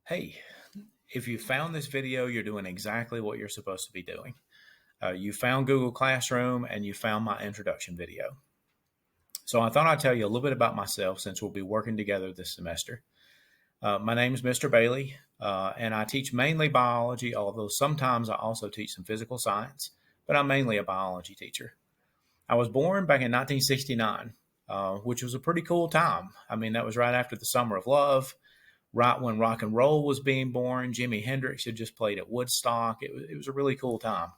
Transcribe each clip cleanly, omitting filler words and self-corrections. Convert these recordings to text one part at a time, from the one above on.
Hey, if you found this video, you're doing exactly what you're supposed to be doing. You found Google Classroom and you found my introduction video. So I thought I'd tell you a little bit about myself since we'll be working together this semester. My name is Mr. Bailey, and I teach mainly biology, although sometimes I also teach some physical science, but I'm mainly a biology teacher. I was born back in 1969, which was a pretty cool time. I mean, that was right after the Summer of Love, right when rock and roll was being born. Jimi Hendrix had just played at Woodstock. It was a really cool time.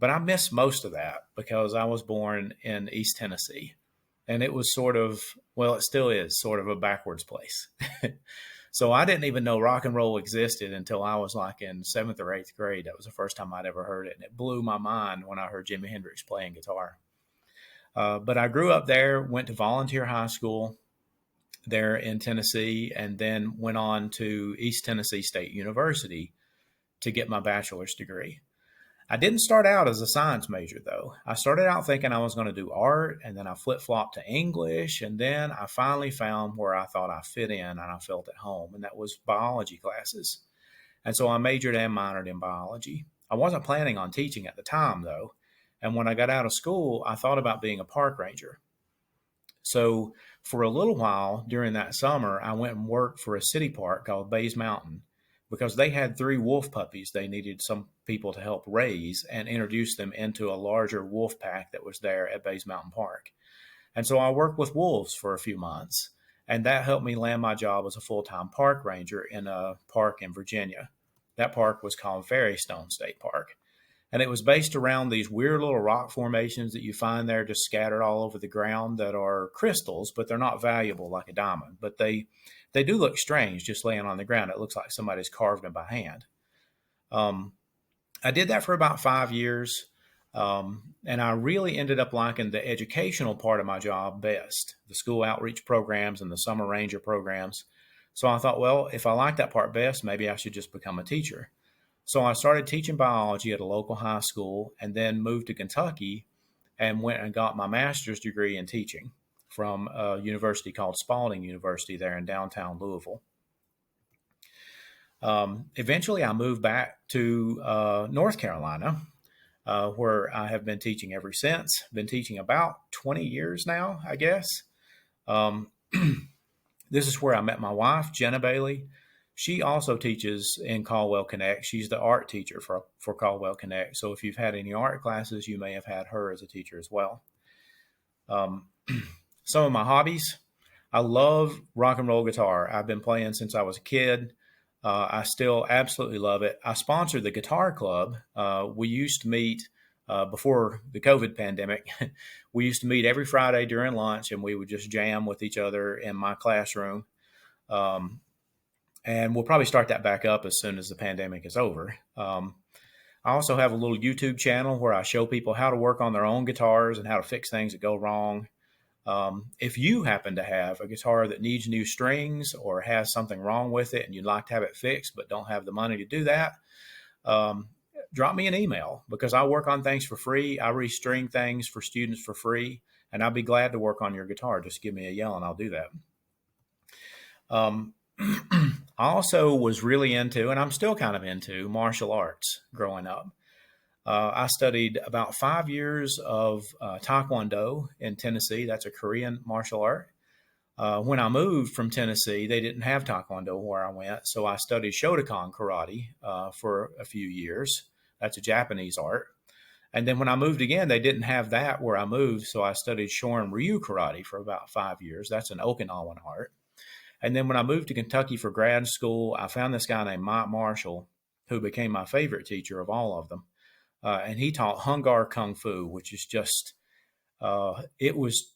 But I missed most of that because I was born in East Tennessee. And it was sort of, well, it still is sort of a backwards place. So I didn't even know rock and roll existed until I was like in seventh or eighth grade. That was the first time I'd ever heard it. And it blew my mind when I heard Jimi Hendrix playing guitar. But I grew up there, went to volunteer high school there in Tennessee, and then went on to East Tennessee State University to get my bachelor's degree. I didn't start out as a science major, though. I started out thinking I was going to do art, and then I flip flopped to English, and then I finally found where I thought I fit in and I felt at home, and that was biology classes. And so I majored and minored in biology. I wasn't planning on teaching at the time, though. And when I got out of school, I thought about being a park ranger. So for a little while during that summer, I went and worked for a city park called Bays Mountain because they had three wolf puppies they needed some people to help raise and introduce them into a larger wolf pack that was there at Bays Mountain Park. And so I worked with wolves for a few months, and that helped me land my job as a full-time park ranger in a park in Virginia. That park was called Fairystone State Park. And it was based around these weird little rock formations that you find there just scattered all over the ground that are crystals, but they're not valuable like a diamond. But they do look strange just laying on the ground. It looks like somebody's carved them by hand. Um, I did that for about 5 years. And I really ended up liking the educational part of my job best, the school outreach programs and the summer ranger programs. So I thought, well, if I like that part best, maybe I should just become a teacher. So I started teaching biology at a local high school and then moved to Kentucky and went and got my master's degree in teaching from a university called Spalding University there in downtown Louisville. Eventually, I moved back to North Carolina, where I have been teaching ever since. Been teaching about 20 years now, I guess. Um, this is where I met my wife, Jenna Bailey. She also teaches in Caldwell Connect. She's the art teacher for Caldwell Connect. So if you've had any art classes, you may have had her as a teacher as well. Um, some of my hobbies. I love rock and roll guitar. I've been playing since I was a kid. I still absolutely love it. I sponsor the Guitar Club. We used to meet before the COVID pandemic. We used to meet every Friday during lunch, and we would just jam with each other in my classroom. Um, and we'll probably start that back up as soon as the pandemic is over. I also have a little YouTube channel where I show people how to work on their own guitars and how to fix things that go wrong. If you happen to have a guitar that needs new strings or has something wrong with it and you'd like to have it fixed but don't have the money to do that, um, drop me an email because I work on things for free. I restring things for students for free, and I'll be glad to work on your guitar. Just give me a yell and I'll do that. Um, I also was really into, and I'm still kind of into, martial arts growing up. I studied about 5 years of Taekwondo in Tennessee. That's a Korean martial art. When I moved from Tennessee, they didn't have Taekwondo where I went, so I studied Shotokan karate for a few years. That's a Japanese art. And then when I moved again, they didn't have that where I moved, so I studied Shorin Ryu karate for about 5 years. That's an Okinawan art. And then when I moved to Kentucky for grad school, I found this guy named Mike Marshall, who became my favorite teacher of all of them. And he taught Hung Gar Kung Fu, which is just, it was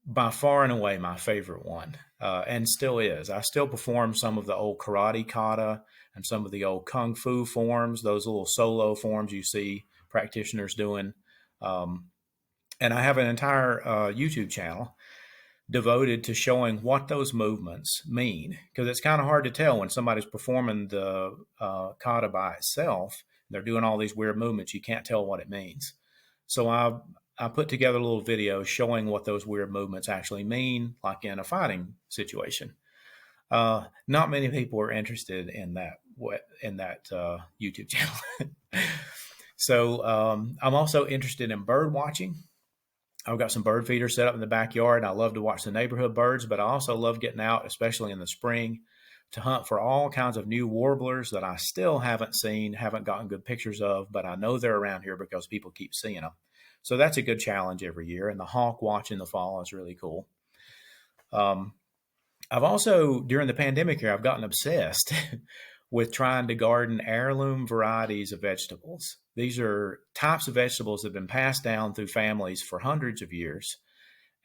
by far and away my favorite one, and still is. I still perform some of the old karate kata and some of the old kung fu forms, those little solo forms you see practitioners doing. Um, and I have an entire YouTube channel devoted to showing what those movements mean, because it's kind of hard to tell when somebody's performing the kata by itself. They're doing all these weird movements. You can't tell what it means. So I put together a little video showing what those weird movements actually mean, like in a fighting situation. Not many people are interested in that YouTube channel. So I'm also interested in bird watching. I've got some bird feeders set up in the backyard, and I love to watch the neighborhood birds, but I also love getting out, especially in the spring, to hunt for all kinds of new warblers that I still haven't seen, haven't gotten good pictures of, but I know they're around here because people keep seeing them. So that's a good challenge every year. And the hawk watch in the fall is really cool. I've also, during the pandemic here, I've gotten obsessed with trying to garden heirloom varieties of vegetables. These are types of vegetables that have been passed down through families for hundreds of years.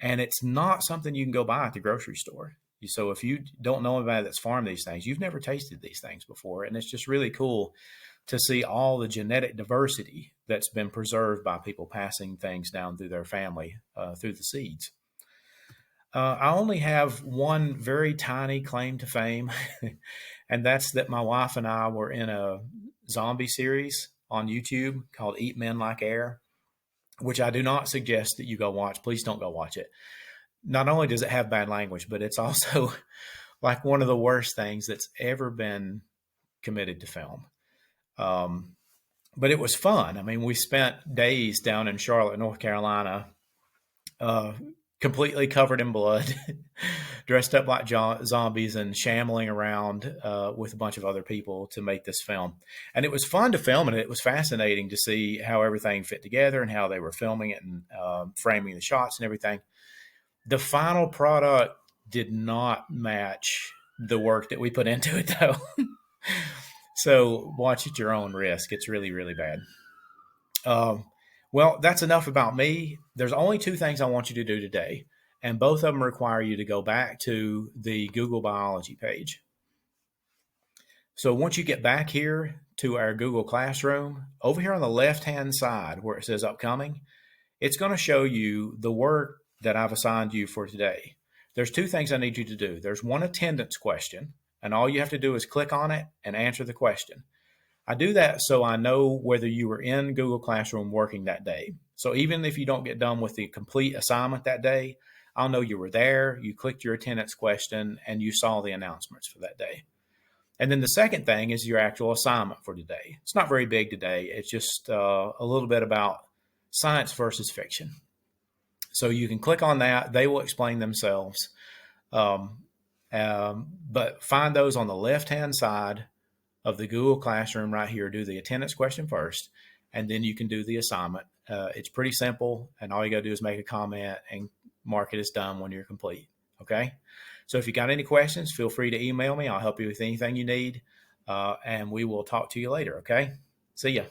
And it's not something you can go buy at the grocery store. So if you don't know anybody that's farmed these things, you've never tasted these things before. And it's just really cool to see all the genetic diversity that's been preserved by people passing things down through their family, through the seeds. I only have one very tiny claim to fame, and that's that my wife and I were in a zombie series on YouTube called Eat Men Like Air, which I do not suggest that you go watch. Please don't go watch it. Not only does it have bad language, but it's also like one of the worst things that's ever been committed to film. But it was fun. I mean, we spent days down in Charlotte, North Carolina, completely covered in blood, dressed up like zombies and shambling around with a bunch of other people to make this film. And it was fun to film, and it was fascinating to see how everything fit together and how they were filming it and framing the shots and everything. The final product did not match the work that we put into it, though. So watch at your own risk. It's really, really bad. Well, that's enough about me. There's only two things I want you to do today, and both of them require you to go back to the Google Biology page. So once you get back here to our Google Classroom, over here on the left-hand side where it says upcoming, it's going to show you the work that I've assigned you for today. There's two things I need you to do. There's one attendance question, and all you have to do is click on it and answer the question. I do that so I know whether you were in Google Classroom working that day. So even if you don't get done with the complete assignment that day, I'll know you were there, you clicked your attendance question, and you saw the announcements for that day. And then the second thing is your actual assignment for today. It's not very big today. It's just a little bit about science versus fiction. So you can click on that. They will explain themselves. But find those on the left-hand side of the Google Classroom right here. Do the attendance question first, and then you can do the assignment. It's pretty simple, and all you got to do is make a comment and mark it as done when you're complete. Okay? So if you got any questions, feel free to email me. I'll help you with anything you need, and we will talk to you later. Okay? See ya.